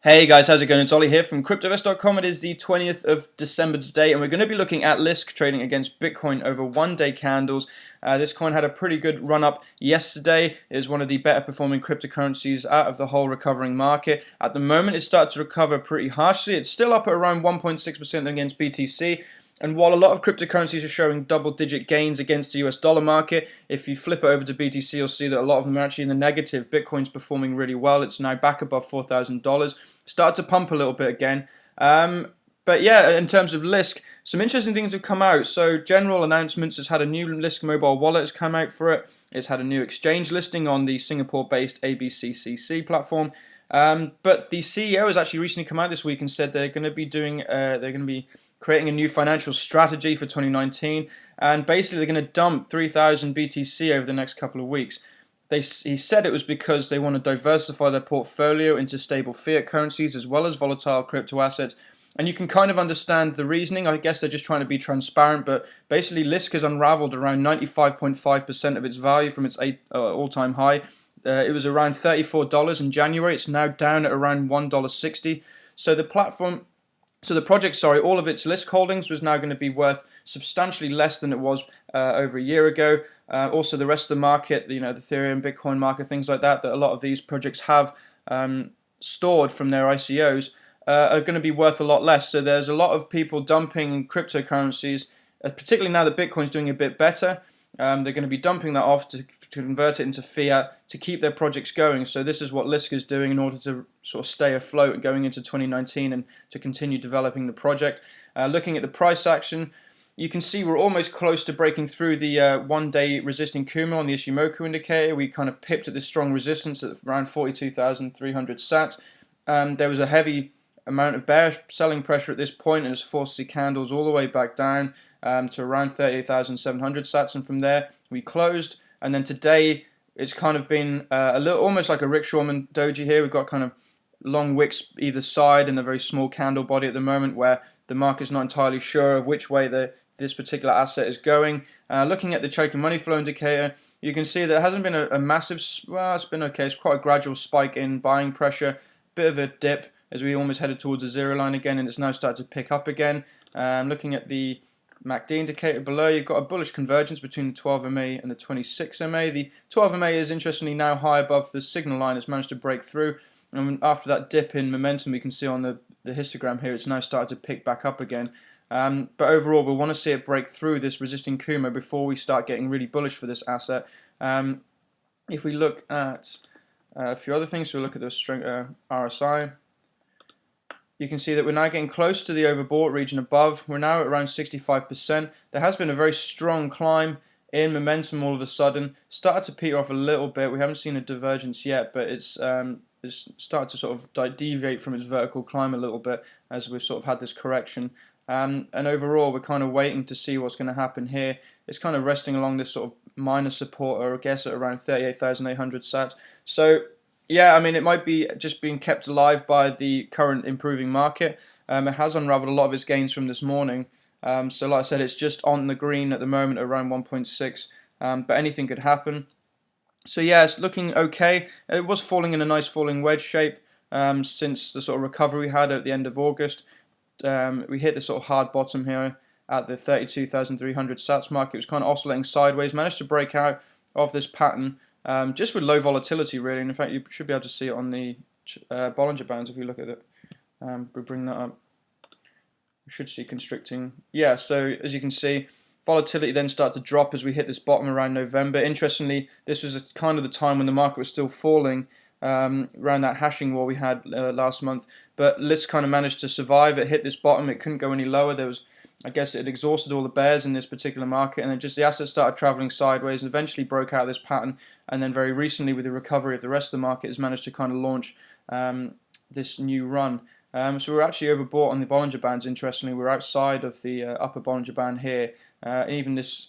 Hey guys, how's it going? It's Ollie here from CryptoVest.com. It is the 20th of December today, and we're going to be looking at Lisk trading against Bitcoin over one-day candles. This coin had a pretty good run-up yesterday. It is one of the better performing cryptocurrencies out of the whole recovering market. At the moment, it started to recover pretty harshly. It's still up at around 1.6% against BTC. And while a lot of cryptocurrencies are showing double-digit gains against the US dollar market, if you flip it over to BTC, you'll see that a lot of them are actually in the negative. Bitcoin's performing really well. It's now back above $4,000. Started to pump a little bit again. But yeah, in terms of Lisk, some interesting things have come out. So General Announcements has had a new Lisk mobile wallet has come out for it. It's had a new exchange listing on the Singapore-based ABCCC platform. But the CEO has actually recently come out this week and said they're going to be creating a new financial strategy for 2019, and basically they're going to dump 3,000 BTC over the next couple of weeks. He said it was because they want to diversify their portfolio into stable fiat currencies as well as volatile crypto assets. And you can kind of understand the reasoning. I guess they're just trying to be transparent, but basically Lisk has unraveled around 95.5% of its value from its all-time high. It was around $34 in January. It's now down at around $1.60. So the project, all of its Lisk holdings was now going to be worth substantially less than it was over a year ago. Also, the rest of the market, the Ethereum, Bitcoin market, things like that a lot of these projects have stored from their ICOs, are going to be worth a lot less. So there's a lot of people dumping cryptocurrencies, particularly now that Bitcoin's doing a bit better. They're going to be dumping that off to convert it into fiat to keep their projects going. So this is what Lisk is doing in order to sort of stay afloat going into 2019 and to continue developing the project. Looking at the price action, you can see we're almost close to breaking through the one-day resisting Kumo on the Ishimoku indicator. We kind of pipped at this strong resistance at around 42,300 sats. There was a heavy amount of bearish selling pressure at this point, and it's forced the candles all the way back down to around 38,700 sats, and from there we closed. And then today it's kind of been a little, almost like a rickshaw doji here. We've got kind of long wicks either side and a very small candle body at the moment, where the market's not entirely sure of which way this particular asset is going. Looking at the choking money flow indicator, you can see there hasn't been a massive, well, it's been okay. It's quite a gradual spike in buying pressure, bit of a dip as we almost headed towards the zero line again, and it's now started to pick up again. Looking at the MACD indicator below, you've got a bullish convergence between the 12 MA and the 26 MA. The 12 MA is interestingly now high above the signal line. It's managed to break through, and after that dip in momentum, we can see on the histogram here, it's now started to pick back up again. But overall, we want to see it break through this resisting Kumo before we start getting really bullish for this asset. If we look at a few other things, so we look at the RSI. You can see that we're now getting close to the overbought region above. We're now at around 65%. There has been a very strong climb in momentum all of a sudden. Started to peter off a little bit. We haven't seen a divergence yet, but it's started to sort of deviate from its vertical climb a little bit as we've sort of had this correction. And overall, we're kind of waiting to see what's going to happen here. It's kind of resting along this sort of minor support, or I guess at around 38,800 sats. So yeah, I mean, it might be just being kept alive by the current improving market. It has unraveled a lot of its gains from this morning. So like I said, it's just on the green at the moment, around 1.6, but anything could happen. So yeah, it's looking okay. It was falling in a nice falling wedge shape since the sort of recovery we had at the end of August. We hit the sort of hard bottom here at the 32,300 sats mark. It was kind of oscillating sideways, managed to break out of this pattern. Just with low volatility, really. And in fact, you should be able to see it on the Bollinger Bands if you look at it. We bring that up. You should see constricting. Yeah, so as you can see, volatility then started to drop as we hit this bottom around November. Interestingly, this was kind of the time when the market was still falling, around that hashing war we had last month. But Lisk kind of managed to survive. It hit this bottom. It couldn't go any lower. I guess it had exhausted all the bears in this particular market, and then just the assets started traveling sideways and eventually broke out of this pattern. And then very recently, with the recovery of the rest of the market, has managed to kind of launch this new run. So we're actually overbought on the Bollinger Bands. Interestingly, we're outside of the upper Bollinger Band here. Even this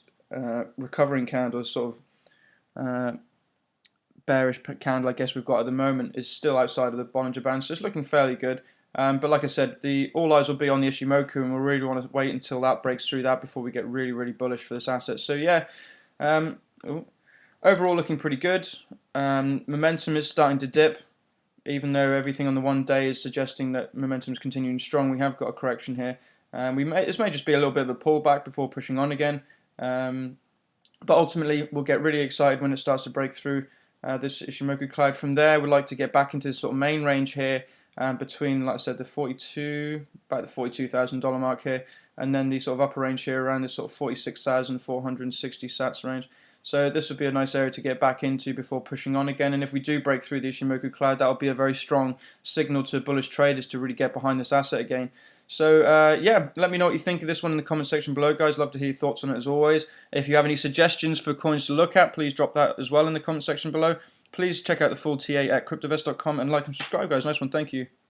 recovering candle, sort of bearish candle, I guess we've got at the moment, is still outside of the Bollinger Band. So it's looking fairly good. But like I said, all eyes will be on the Ishimoku, and we'll really want to wait until that breaks through that before we get really, really bullish for this asset. So yeah, overall looking pretty good. Momentum is starting to dip, even though everything on the 1 day is suggesting that momentum is continuing strong. We have got a correction here. This may just be a little bit of a pullback before pushing on again. But ultimately, we'll get really excited when it starts to break through this Ishimoku cloud. From there, we'd like to get back into the sort of main range here between, like I said, about the $42,000 mark here, and then the sort of upper range here around this sort of 46,460 sats range. So this would be a nice area to get back into before pushing on again. And if we do break through the Ishimoku cloud, that will be a very strong signal to bullish traders to really get behind this asset again. So yeah, let me know what you think of this one in the comment section below, guys. Love to hear your thoughts on it as always. If you have any suggestions for coins to look at, please drop that as well in the comment section below. Please check out the full TA at cryptovest.com and like and subscribe, guys. Nice one, thank you.